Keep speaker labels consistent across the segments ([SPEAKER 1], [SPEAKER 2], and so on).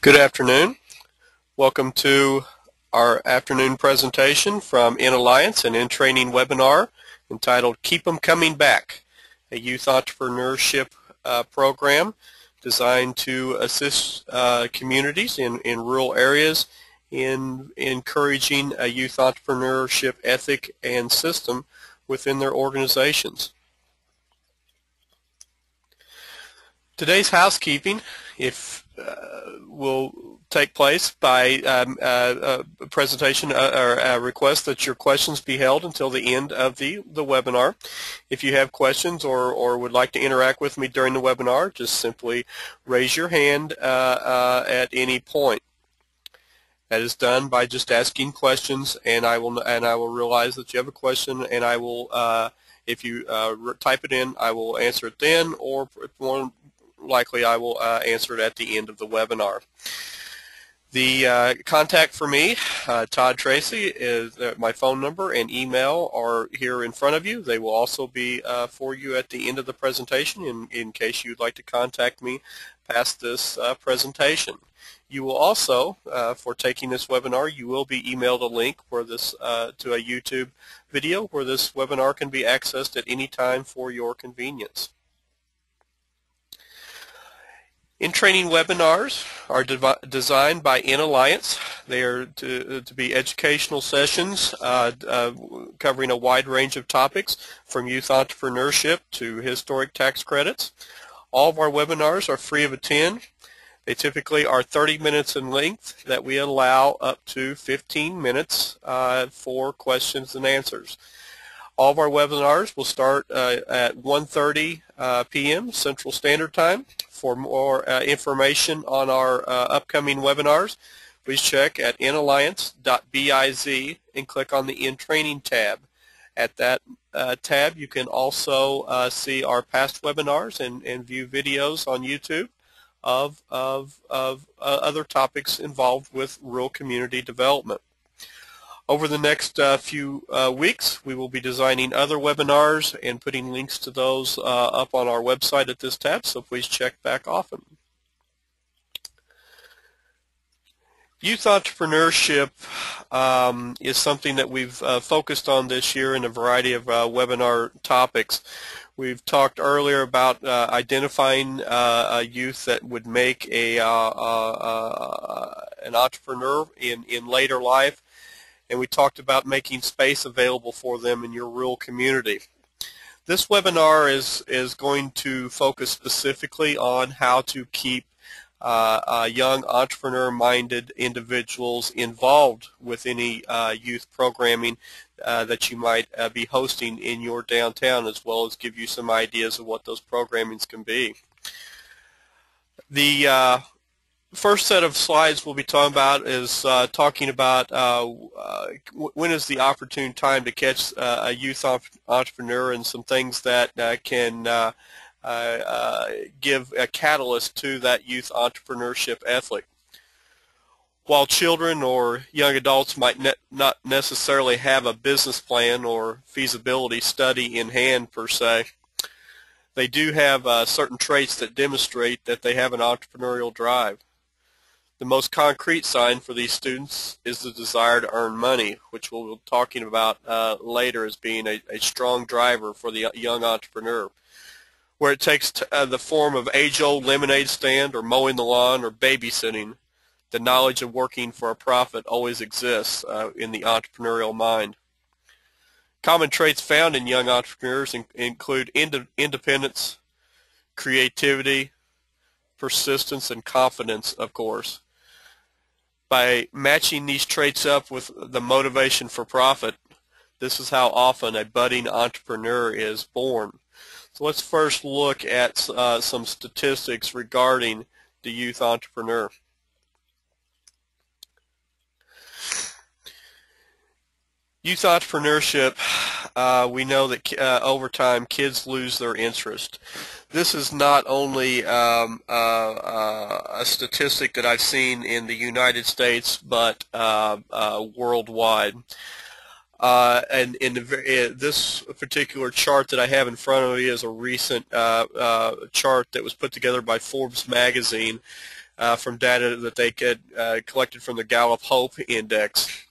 [SPEAKER 1] Good afternoon. Welcome to our afternoon presentation from In Alliance, an In Training webinar entitled Keep 'em Coming Back, a youth entrepreneurship program designed to assist communities in rural areas in encouraging a youth entrepreneurship ethic and system within their organizations. Today's housekeeping will take place by a presentation or a request that your questions be held until the end of the webinar. If you have questions or would like to interact with me during the webinar, just simply raise your hand at any point. That is done by just asking questions, and I will realize that you have a question, and I will, if you type it in, I will answer it then, or more likely I will answer it at the end of the webinar. The contact for me, Todd, Tracy, is my phone number and email are here in front of you. They will also be for you at the end of the presentation in case you'd like to contact me past this presentation. You will also, for taking this webinar, you will be emailed a link where this to a YouTube video where this webinar can be accessed at any time for your convenience. In Training webinars are designed by In Alliance. They are to be educational sessions covering a wide range of topics from youth entrepreneurship to historic tax credits. All of our webinars are free of attend. They typically are 30 minutes in length that we allow up to 15 minutes for questions and answers. All of our webinars will start at 1:30 p.m. Central Standard Time. For more information on our upcoming webinars, please check at inalliance.biz and click on the In Training tab. At that tab, you can also see our past webinars and view videos on YouTube of other topics involved with rural community development. Over the next few weeks, we will be designing other webinars and putting links to those up on our website at this tab, so please check back often. Youth entrepreneurship is something that we've focused on this year in a variety of webinar topics. We've talked earlier about identifying a youth that would make an entrepreneur in later life. And we talked about making space available for them in your rural community. This webinar is going to focus specifically on how to keep young entrepreneur-minded individuals involved with any youth programming that you might be hosting in your downtown, as well as give you some ideas of what those programmings can be. The first set of slides we'll be talking about is talking about when is the opportune time to catch a youth entrepreneur and some things that can give a catalyst to that youth entrepreneurship ethic. While children or young adults might not necessarily have a business plan or feasibility study in hand per se, they do have certain traits that demonstrate that they have an entrepreneurial drive. The most concrete sign for these students is the desire to earn money, which we'll be talking about later as being a strong driver for the young entrepreneur. Where it takes the form of age-old lemonade stand or mowing the lawn or babysitting, the knowledge of working for a profit always exists in the entrepreneurial mind. Common traits found in young entrepreneurs include independence, creativity, persistence, and confidence, of course. By matching these traits up with the motivation for profit, this is how often a budding entrepreneur is born. So let's first look at some statistics regarding the youth entrepreneur. Youth entrepreneurship, we know that over time kids lose their interest. This is not only a statistic that I've seen in the United States, but worldwide. And in this particular chart that I have in front of me is a recent chart that was put together by Forbes magazine from data that they could collected from the Gallup Hope Index.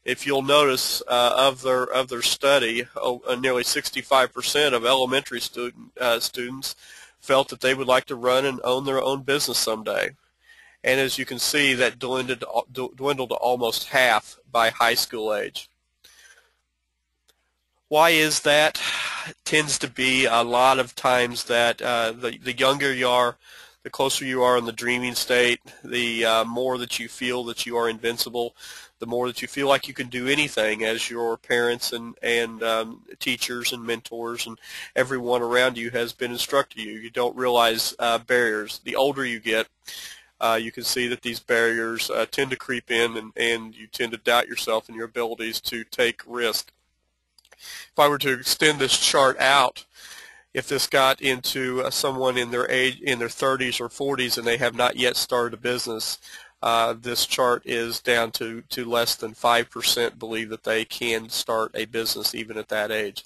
[SPEAKER 1] If you'll notice of their study, nearly 65% of elementary students felt that they would like to run and own their own business someday. And as you can see, that dwindled to almost half by high school age. Why is that? It tends to be a lot of times that the younger you are, the closer you are in the dreaming state, the more that you feel that you are invincible, the more that you feel like you can do anything, as your parents and teachers and mentors and everyone around you has been instructing you. You don't realize barriers. The older you get, you can see that these barriers tend to creep in, and you tend to doubt yourself and your abilities to take risk. If I were to extend this chart out, if this got into someone in their 30s or 40s and they have not yet started a business, this chart is down to less than 5% believe that they can start a business even at that age.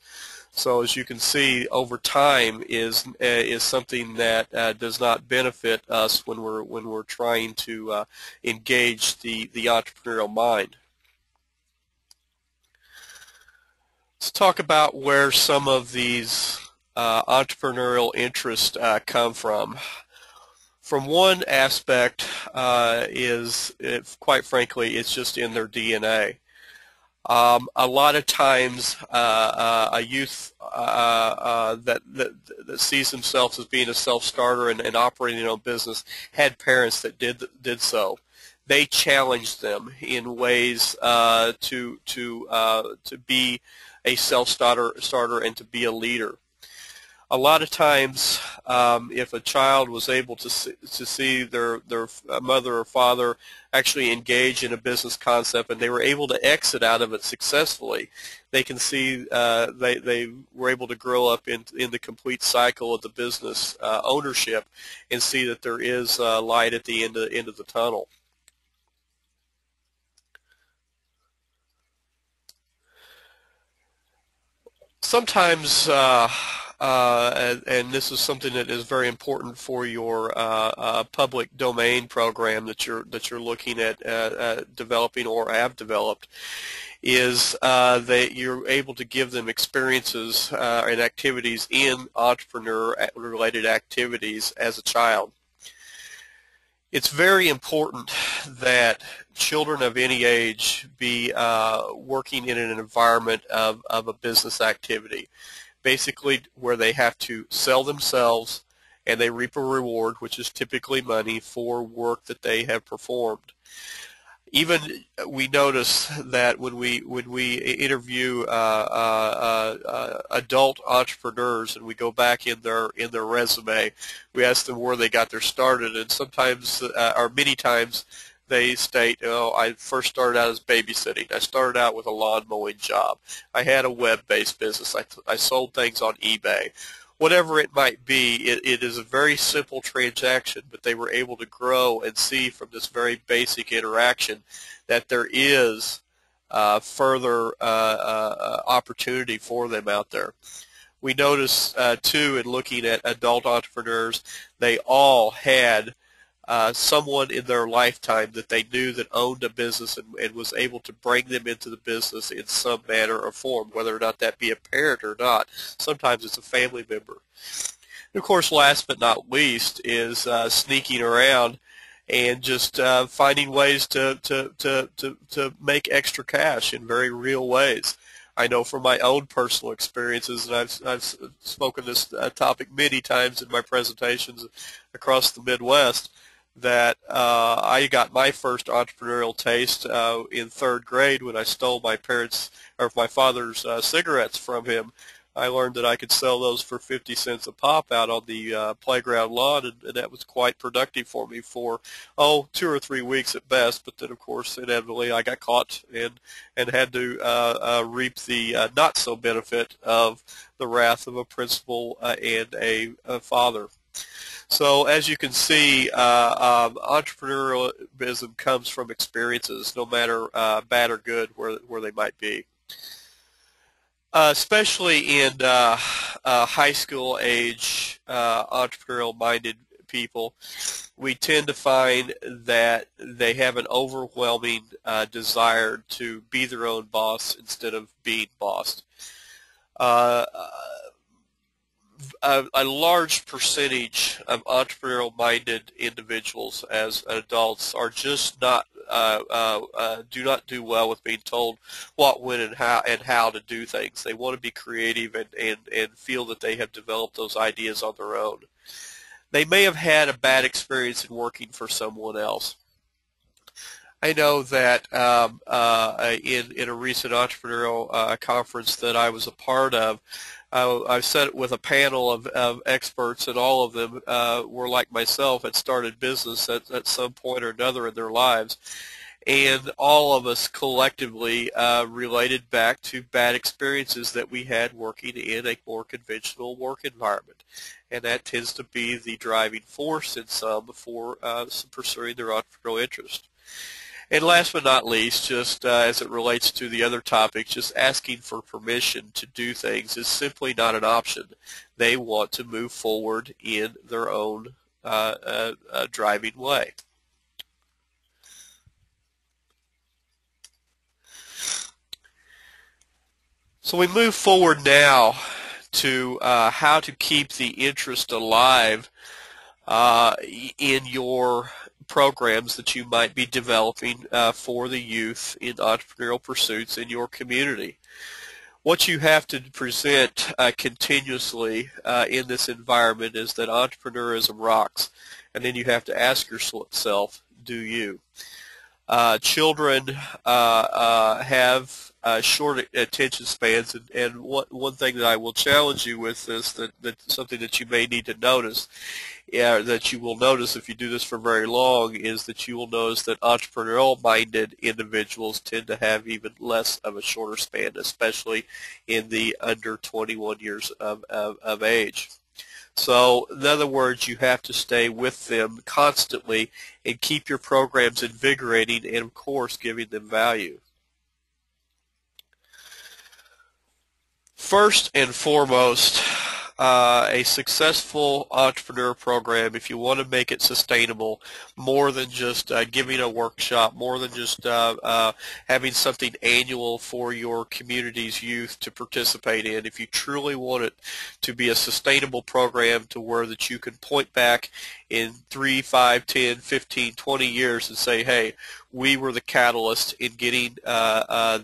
[SPEAKER 1] So as you can see, over time is something that does not benefit us when we're trying to engage the entrepreneurial mind. Let's talk about where some of these entrepreneurial interests come from. From one aspect quite frankly, it's just in their DNA. A lot of times a youth that sees themselves as being a self-starter and operating their own business had parents that did so. They challenged them in ways to be a self-starter and to be a leader. A lot of times, if a child was able to see their mother or father actually engage in a business concept and they were able to exit out of it successfully, they can see they were able to grow up in the complete cycle of the business ownership and see that there is light at the end of the tunnel. Sometimes, and this is something that is very important for your public domain program that you're looking at developing or have developed, is that you're able to give them experiences and activities in entrepreneur-related activities as a child. It's very important that children of any age be working in an environment of a business activity, basically where they have to sell themselves and they reap a reward, which is typically money, for work that they have performed. Even we notice that when we interview adult entrepreneurs and we go back in their resume, we ask them where they got their started, and sometimes or many times they state, "Oh, I first started out as babysitting. I started out with a lawn mowing job. I had a web-based business. I sold things on eBay." Whatever it might be, it is a very simple transaction, but they were able to grow and see from this very basic interaction that there is further opportunity for them out there. We notice, too, in looking at adult entrepreneurs, they all had someone in their lifetime that they knew that owned a business and was able to bring them into the business in some manner or form, whether or not that be a parent or not. Sometimes it's a family member. And of course, last but not least is sneaking around and just finding ways to make extra cash in very real ways. I know from my own personal experiences, and I've spoken this topic many times in my presentations across the Midwest, that I got my first entrepreneurial taste in third grade when I stole my father's cigarettes from him. I learned that I could sell those for 50 cents a pop out on the playground lawn, and that was quite productive for me for 2 or 3 weeks at best. But then, of course, inevitably I got caught and had to reap the not so benefit of the wrath of a principal and a father. So as you can see, entrepreneurialism comes from experiences, no matter bad or good, where they might be. Especially in high school age, entrepreneurial-minded people, we tend to find that they have an overwhelming desire to be their own boss instead of being bossed. A large percentage of entrepreneurial-minded individuals as adults are just not do not do well with being told what, when, and how to do things. They want to be creative and feel that they have developed those ideas on their own. They may have had a bad experience in working for someone else. I know that in a recent entrepreneurial conference that I was a part of, I sat with a panel of experts, and all of them were like myself, had started business at some point or another in their lives. And all of us collectively related back to bad experiences that we had working in a more conventional work environment. And that tends to be the driving force in some for pursuing their entrepreneurial interest. And last but not least, just as it relates to the other topics, just asking for permission to do things is simply not an option. They want to move forward in their own driving way. So we move forward now to how to keep the interest alive in your programs that you might be developing for the youth in entrepreneurial pursuits in your community. What you have to present continuously in this environment is that entrepreneurism rocks, and then you have to ask yourself, do you? Children have short attention spans, and one thing that I will challenge you with is that something that you may need to notice, that you will notice if you do this for very long, is that you will notice that entrepreneurial-minded individuals tend to have even less of a shorter span, especially in the under 21 years of age. So, in other words, you have to stay with them constantly and keep your programs invigorating and, of course, giving them value. First and foremost, a successful entrepreneur program, if you want to make it sustainable, more than just giving a workshop, more than just having something annual for your community's youth to participate in, if you truly want it to be a sustainable program to where that you can point back in 3, 5, 10, 15, 20 years and say, hey, we were the catalyst in getting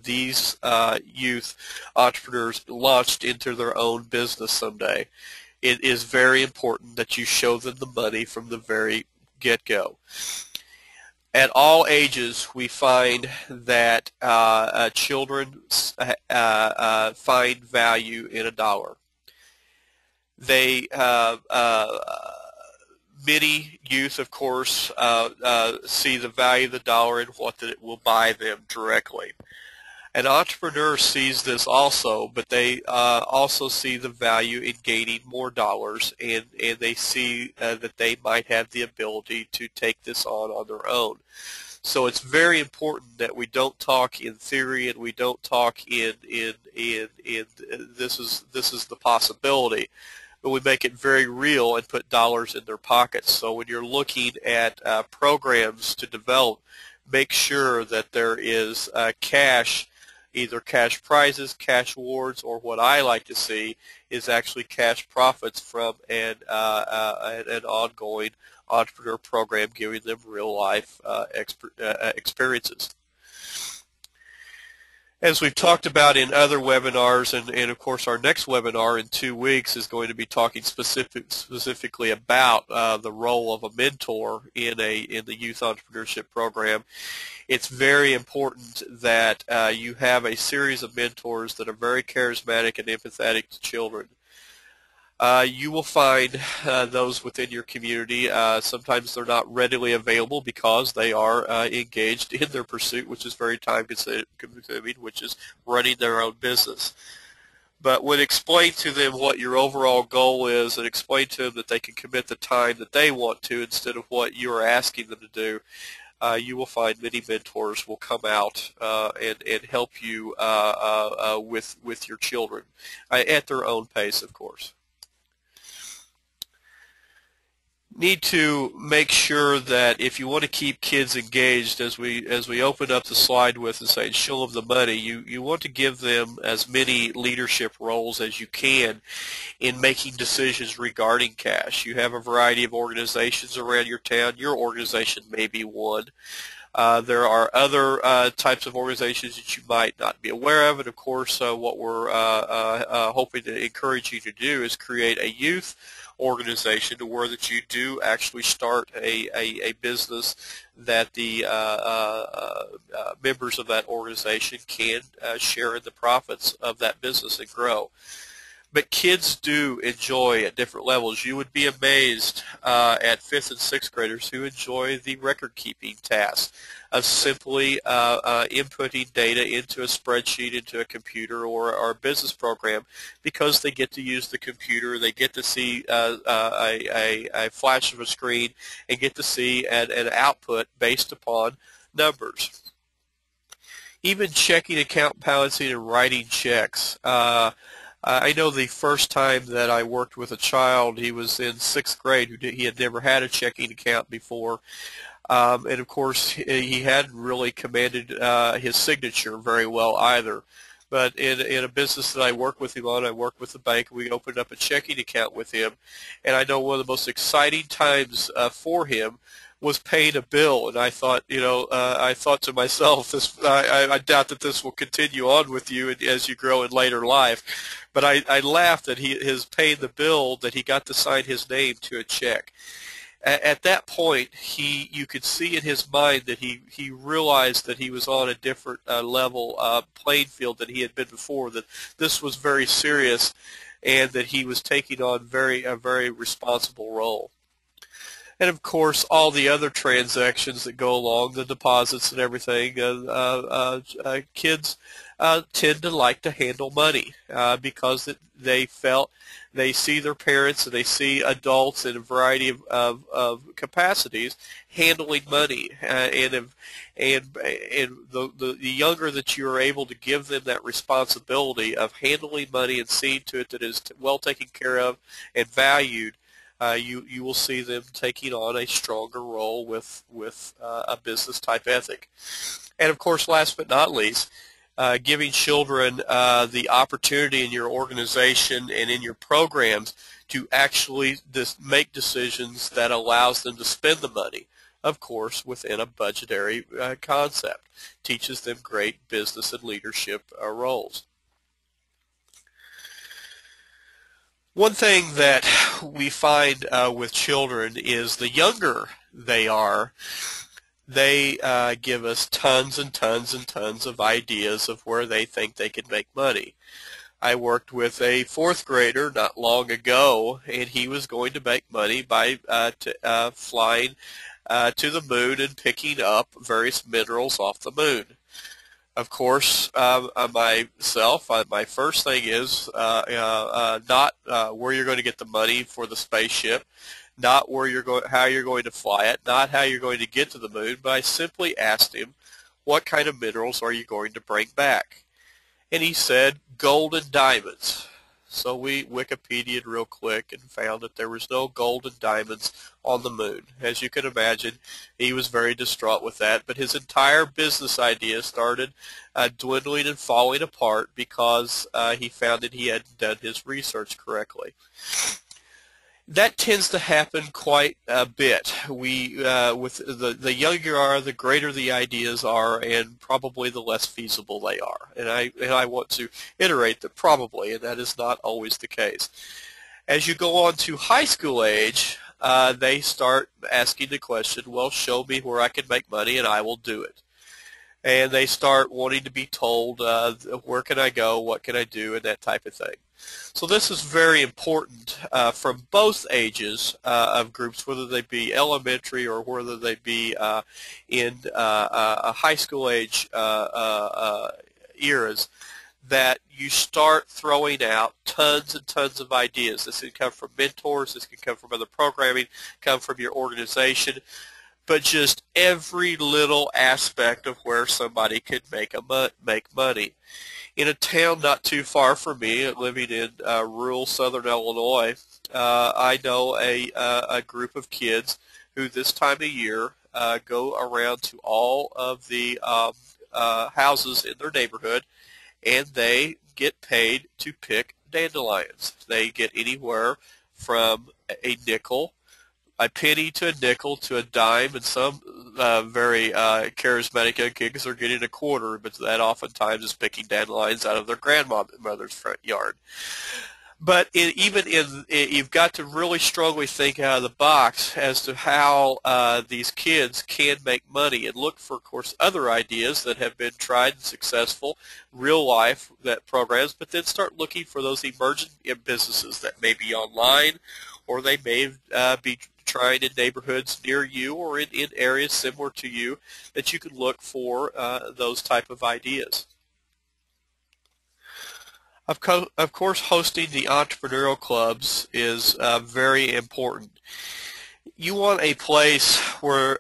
[SPEAKER 1] these youth entrepreneurs launched into their own business someday. It is very important that you show them the money from the very get-go. At all ages, we find that children find value in $1. They many youth, of course, see the value of the dollar and what that it will buy them directly. An entrepreneur sees this also, but they also see the value in gaining more dollars, and they see that they might have the ability to take this on their own. So it's very important that we don't talk in theory and we don't talk in this is the possibility, but we make it very real and put dollars in their pockets. So when you're looking at programs to develop, make sure that there is cash, either cash prizes, cash awards, or what I like to see is actually cash profits from an ongoing entrepreneur program, giving them real life experiences. As we've talked about in other webinars, and of course our next webinar in 2 weeks is going to be talking specifically about the role of a mentor in the youth entrepreneurship program. It's very important that you have a series of mentors that are very charismatic and empathetic to children. You will find those within your community. Sometimes they're not readily available because they are engaged in their pursuit, which is very time-consuming, which is running their own business. But when explain to them what your overall goal is and explain to them that they can commit the time that they want to instead of what you are asking them to do, you will find many mentors will come out and help you with your children at their own pace, of course. need to make sure that if you want to keep kids engaged, as we open up the slide with and say show them the money, you want to give them as many leadership roles as you can in making decisions regarding cash. You have a variety of organizations around your town. Your organization may be one. There are other types of organizations that you might not be aware of, and of course what we're hoping to encourage you to do is create a youth organization to where that you do actually start a business that the members of that organization can share in the profits of that business and grow. But kids do enjoy at different levels. You would be amazed at 5th and 6th graders who enjoy the record-keeping task of simply inputting data into a spreadsheet, into a computer or a business program, because they get to use the computer, they get to see a flash of a screen and get to see an output based upon numbers. Even checking account balancing and writing checks. I know the first time that I worked with a child, he was in 6th grade. He had never had a checking account before. And of course, he hadn't really commanded his signature very well either. But in a business that I worked with him on, I worked with the bank. We opened up a checking account with him. And I know one of the most exciting times for him was paying a bill, and I thought, I thought to myself, I doubt that this will continue on with you as you grow in later life. But I laughed at his paying the bill, that he got to sign his name to a check. At that point, you could see in his mind that he realized that he was on a different level playing field than he had been before, that this was very serious, and that he was taking on a very responsible role. And of course, all the other transactions that go along, the deposits and everything, kids tend to like to handle money because they see their parents and they see adults in a variety of capacities handling money. And the younger that you are able to give them that responsibility of handling money and seeing to it that it is well taken care of and valued, you will see them taking on a stronger role with a business type ethic. And of course, last but not least, giving children the opportunity in your organization and in your programs to actually make decisions that allows them to spend the money, of course, within a budgetary concept. Teaches them great business and leadership roles. One thing that we find with children is the younger they are, they give us tons and tons and tons of ideas of where they think they can make money. I worked with a 4th grader not long ago, and he was going to make money by flying to the moon and picking up various minerals off the moon. Of course, myself, my first thing is not where you're going to get the money for the spaceship, not how you're going to fly it, not how you're going to get to the moon, but I simply asked him, what kind of minerals are you going to bring back? And he said, gold and diamonds. So we Wikipedia'd real quick and found that there was no gold and diamonds on the moon. As you can imagine, he was very distraught with that, but his entire business idea started dwindling and falling apart because he found that he hadn't done his research correctly. That tends to happen quite a bit. With the younger you are, the greater the ideas are, and probably the less feasible they are. And I want to iterate that probably, and that is not always the case. As you go on to high school age, they start asking the question, well, show me where I can make money and I will do it. And they start wanting to be told, where can I go, what can I do, and that type of thing. So this is very important from both ages of groups, whether they be elementary or whether they be in a high school age eras, that you start throwing out tons and tons of ideas. This can come from mentors, this can come from other programming, come from your organization, but just every little aspect of where somebody could make money. In a town not too far from me, living in rural southern Illinois, I know a group of kids who this time of year go around to all of the houses in their neighborhood, and they get paid to pick dandelions. They get anywhere from a nickel, a penny to a nickel to a dime, and some very charismatic young kids are getting a quarter, but that oftentimes is picking dandelions out of their grandmother's front yard. But you've got to really strongly think out of the box as to how these kids can make money, and look for, of course, other ideas that have been tried and successful, real life programs, but then start looking for those emerging businesses that may be online, or they may be trying in neighborhoods near you or in areas similar to you, that you can look for those type of ideas. Of course, hosting the entrepreneurial clubs is very important. You want a place where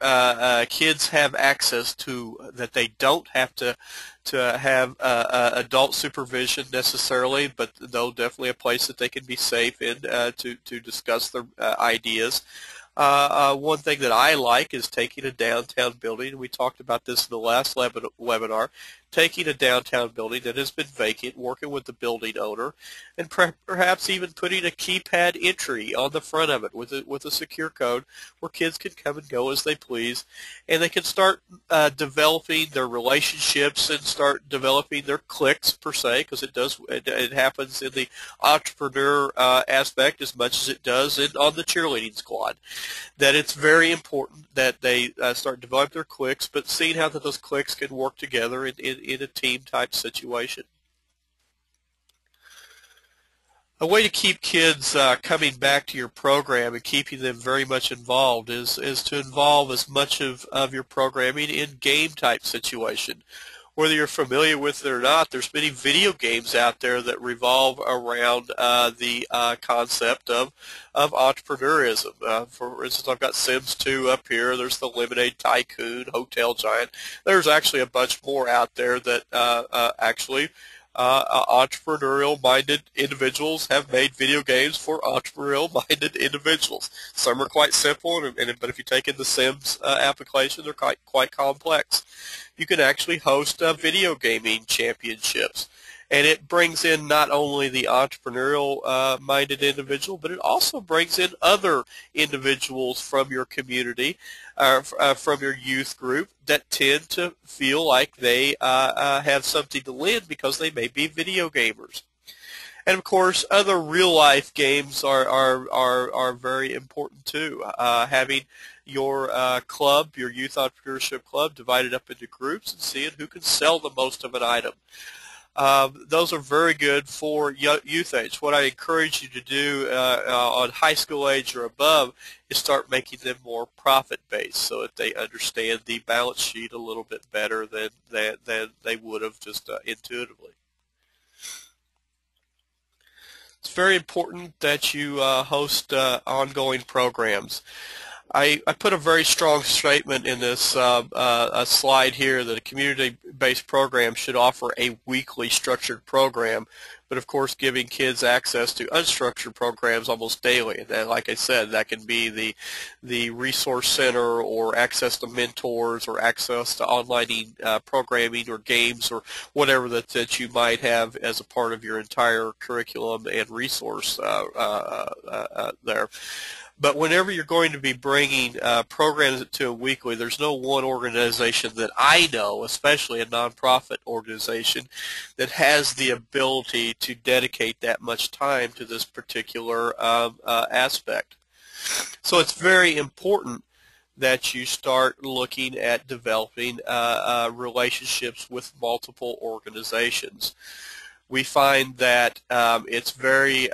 [SPEAKER 1] kids have access to, that they don't have to have adult supervision necessarily, but though definitely a place that they can be safe in to discuss their ideas. One thing that I like is taking a downtown building. We talked about this in the last webinar. Taking a downtown building that has been vacant, working with the building owner, and perhaps even putting a keypad entry on the front of it with a secure code where kids can come and go as they please, and they can start developing their relationships and start developing their cliques per se, because it happens in the entrepreneur aspect as much as it does on the cheerleading squad. That it's very important that they start developing their cliques, but seeing how those cliques can work together in a team-type situation. A way to keep kids coming back to your program and keeping them very much involved is to involve as much of your programming in game-type situation. Whether you're familiar with it or not, there's many video games out there that revolve around the concept of entrepreneurism. For instance, I've got Sims 2 up here. There's the Lemonade Tycoon, Hotel Giant. There's actually a bunch more out there that actually entrepreneurial-minded individuals have made video games for entrepreneurial-minded individuals. Some are quite simple, but if you take in the Sims application, they're quite complex. You can actually host video gaming championships, and it brings in not only the entrepreneurial-minded individual, but it also brings in other individuals from your community, from your youth group, that tend to feel like they have something to lend because they may be video gamers. And of course, other real-life games are very important too. Having your club, your youth entrepreneurship club, divided up into groups and seeing who can sell the most of an item. Those are very good for youth age. What I encourage you to do on high school age or above is start making them more profit-based, so that they understand the balance sheet a little bit better than they would have just intuitively. It's very important that you host ongoing programs. I put a very strong statement in this a slide here that a community-based program should offer a weekly structured program, but of course giving kids access to unstructured programs almost daily. And then, like I said, that can be the resource center, or access to mentors, or access to online programming or games, or whatever that you might have as a part of your entire curriculum and resource there. But whenever you're going to be bringing programs to a weekly, there's no one organization that I know, especially a nonprofit organization, that has the ability to dedicate that much time to this particular aspect. So it's very important that you start looking at developing relationships with multiple organizations. We find that it's very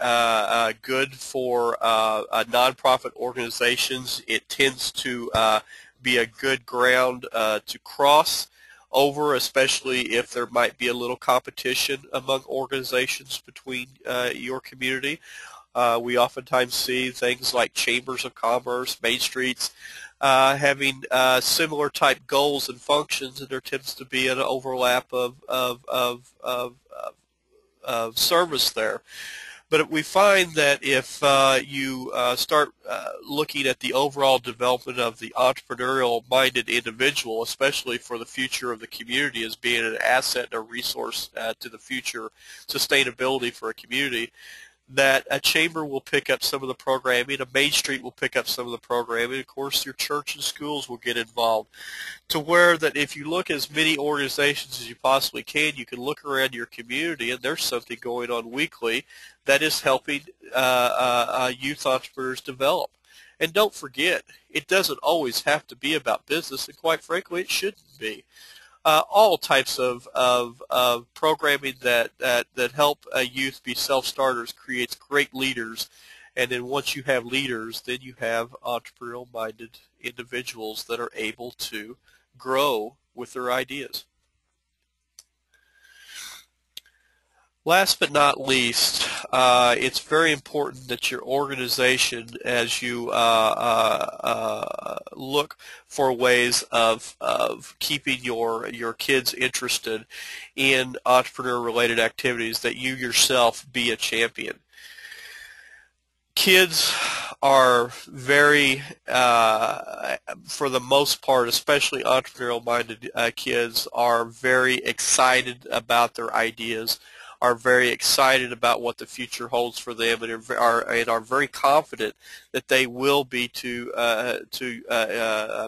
[SPEAKER 1] good for nonprofit organizations. It tends to be a good ground to cross over, especially if there might be a little competition among organizations between your community. We oftentimes see things like chambers of commerce, main streets, having similar type goals and functions, and there tends to be an overlap of service there. But we find that if you start looking at the overall development of the entrepreneurial-minded individual, especially for the future of the community as being an asset and a resource to the future sustainability for a community, that a chamber will pick up some of the programming, a Main Street will pick up some of the programming, of course your church and schools will get involved, to where that if you look at as many organizations as you possibly can, you can look around your community and there's something going on weekly that is helping youth entrepreneurs develop. And don't forget, it doesn't always have to be about business, and quite frankly it shouldn't be. All types of programming that help youth be self-starters creates great leaders, and then once you have leaders, then you have entrepreneurial-minded individuals that are able to grow with their ideas. Last but not least, it's very important that your organization, as you look for ways of keeping your kids interested in entrepreneur-related activities, that you yourself be a champion. Kids are very, for the most part, especially entrepreneurial-minded kids, are very excited about their ideas, are very excited about what the future holds for them, and are very confident that they will be to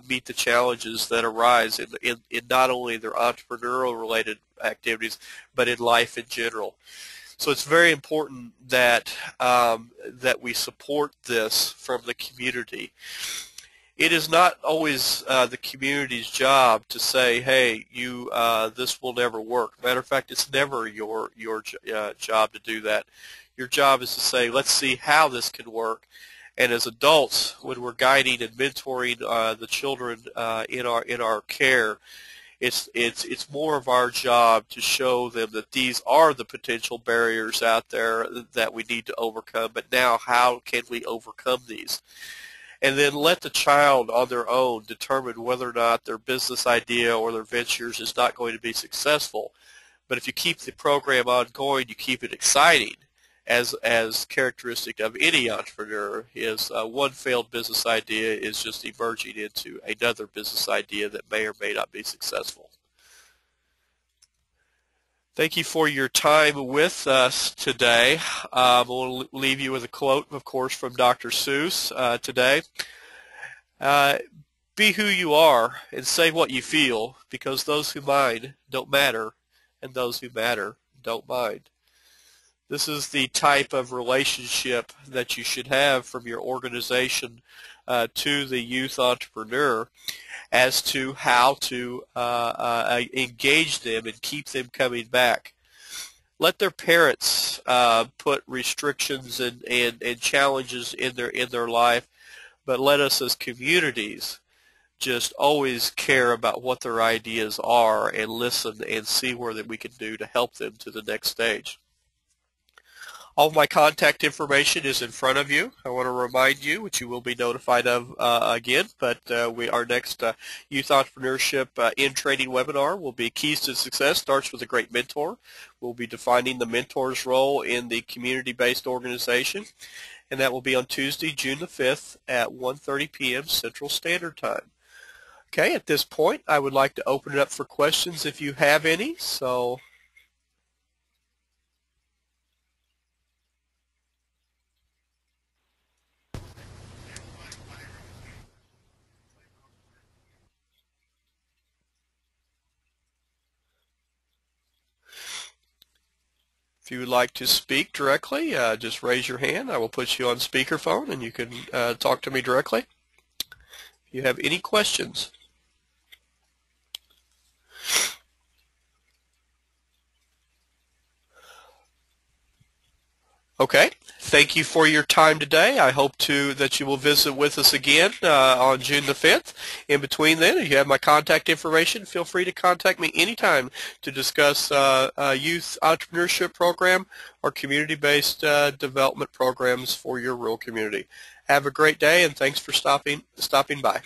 [SPEAKER 1] meet the challenges that arise in not only their entrepreneurial-related activities, but in life in general. So it's very important that that we support this from the community. It is not always the community's job to say, hey, this will never work. Matter of fact, it's never your job to do that. Your job is to say, let's see how this can work. And as adults, when we're guiding and mentoring the children in our care, it's more of our job to show them that these are the potential barriers out there that we need to overcome. But now, how can we overcome these? And then let the child on their own determine whether or not their business idea or their ventures is not going to be successful. But if you keep the program ongoing, you keep it exciting, as characteristic of any entrepreneur, is one failed business idea is just emerging into another business idea that may or may not be successful. Thank you for your time with us today. We'll leave you with a quote, of course, from Dr. Seuss today. Be who you are and say what you feel, because those who mind don't matter, and those who matter don't mind. This is the type of relationship that you should have from your organization to the youth entrepreneur, as to how to engage them and keep them coming back. Let their parents put restrictions and challenges in their life, but let us as communities just always care about what their ideas are and listen and see where that we can do to help them to the next stage. All of my contact information is in front of you. I want to remind you, which you will be notified of again, but our next Youth Entrepreneurship in Training webinar will be Keys to Success. Starts with a great mentor. We'll be defining the mentor's role in the community-based organization, and that will be on Tuesday, June the 5th at 1:30 p.m. Central Standard Time. Okay, at this point, I would like to open it up for questions if you have any. So. If you would like to speak directly, just raise your hand. I will put you on speakerphone and you can talk to me directly. If you have any questions. Okay. Thank you for your time today. I hope that you will visit with us again on June the 5th. In between then, if you have my contact information, feel free to contact me anytime to discuss youth entrepreneurship program or community-based development programs for your rural community. Have a great day, and thanks for stopping by.